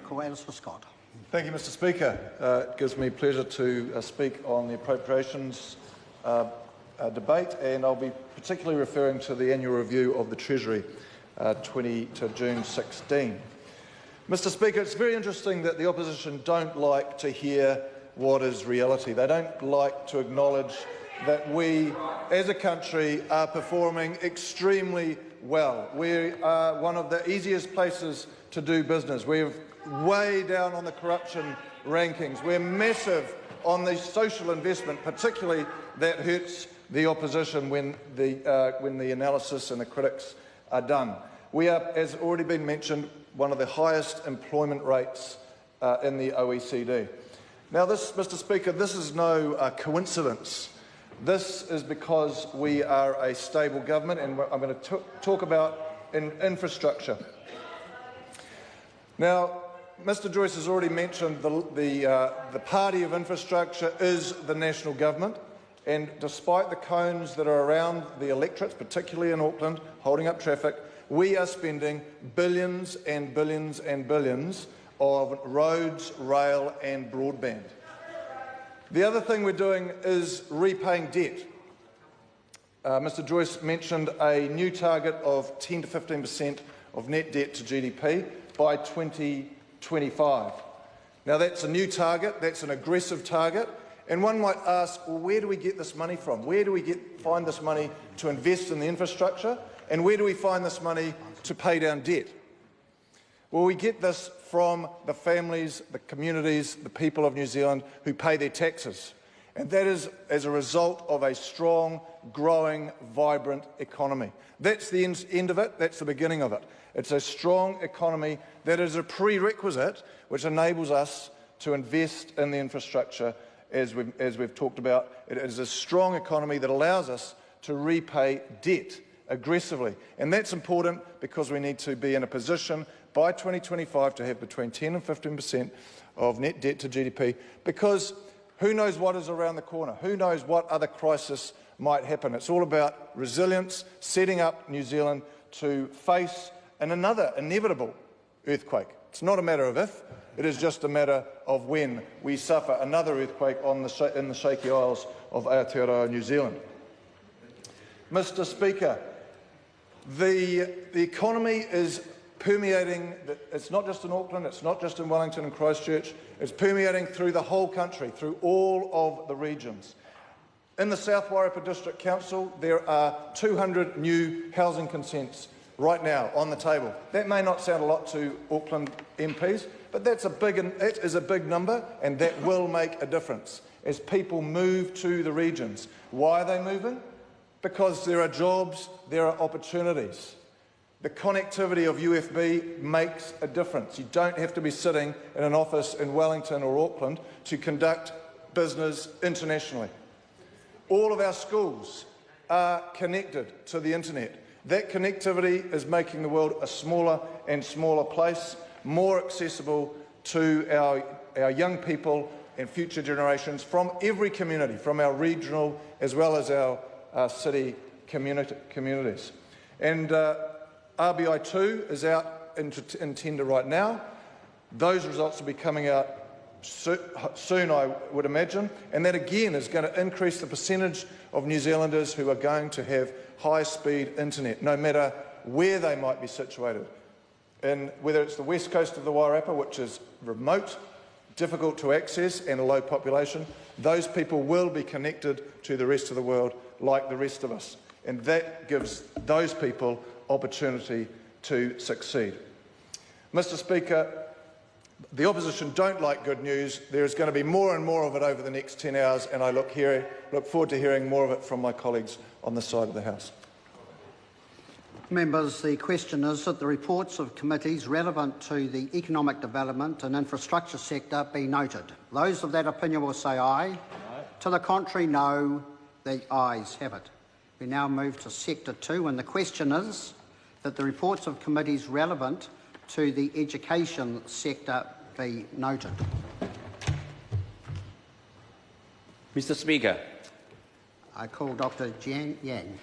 Call Alastair Scott. Thank you, Mr Speaker. It gives me pleasure to speak on the appropriations debate, and I'll be particularly referring to the annual review of the Treasury 20 to June 16. Mr Speaker, it's very interesting that the opposition don't like to hear what is reality. They don't like to acknowledge that we, as a country, are performing extremely well. We are one of the easiest places to do business. We're way down on the corruption rankings. We're massive on the social investment, particularly that hurts the opposition when the analysis and the critics are done. We are, as already been mentioned, one of the highest employment rates in the OECD. Now, Mr Speaker, this is no coincidence. This is because we are a stable government, and I'm going to talk about infrastructure. Now, Mr Joyce has already mentioned the party of infrastructure is the national government, and despite the cones that are around the electorates, particularly in Auckland, holding up traffic, we are spending billions and billions and billions of roads, rail and broadband. The other thing we're doing is repaying debt. Mr Joyce mentioned a new target of 10 to 15% of net debt to GDP by 2025. Now, that's a new target, that's an aggressive target, and one might ask, well, where do we get this money from? Where do we find this money to invest in the infrastructure, and where do we find this money to pay down debt? Well, we get this from the families, the communities, the people of New Zealand who pay their taxes. And that is as a result of a strong, growing, vibrant economy. That's the end of it, that's the beginning of it. It's a strong economy that is a prerequisite which enables us to invest in the infrastructure as we've talked about. It is a strong economy that allows us to repay debt aggressively. And that's important because we need to be in a position by 2025 to have between 10 and 15% of net debt to GDP, because who knows what is around the corner? Who knows what other crisis might happen? It's all about resilience, setting up New Zealand to face another inevitable earthquake. It's not a matter of if, it is just a matter of when we suffer another earthquake in the shaky isles of Aotearoa, New Zealand. Mr Speaker, the economy is permeating, it's not just in Auckland, it's not just in Wellington and Christchurch, it's permeating through the whole country, through all of the regions. In the South Wairarapa District Council, there are 200 new housing consents right now on the table. That may not sound a lot to Auckland MPs, but that is a big number, and that will make a difference as people move to the regions. Why are they moving? Because there are jobs, there are opportunities. The connectivity of UFB makes a difference. You don't have to be sitting in an office in Wellington or Auckland to conduct business internationally. All of our schools are connected to the internet. That connectivity is making the world a smaller and smaller place, more accessible to our young people and future generations from every community, from our regional as well as our city communities. And RBI2 is out in tender right now. Those results will be coming out soon, I would imagine, and that again is going to increase the percentage of New Zealanders who are going to have high-speed internet, no matter where they might be situated. And whether it's the west coast of the Wairarapa, which is remote, difficult to access and a low population, those people will be connected to the rest of the world like the rest of us. And that gives those people opportunity to succeed. Mr Speaker, the opposition don't like good news. There is going to be more and more of it over the next 10 hours, and I look forward to hearing more of it from my colleagues on this side of the House. Members, the question is that the reports of committees relevant to the economic development and infrastructure sector be noted. Those of that opinion will say aye. Aye. To the contrary, no. The ayes have it. We now move to Sector 2, and the question is that the reports of committees relevant to the education sector be noted. Mr Speaker. I call Dr. Jan Yang.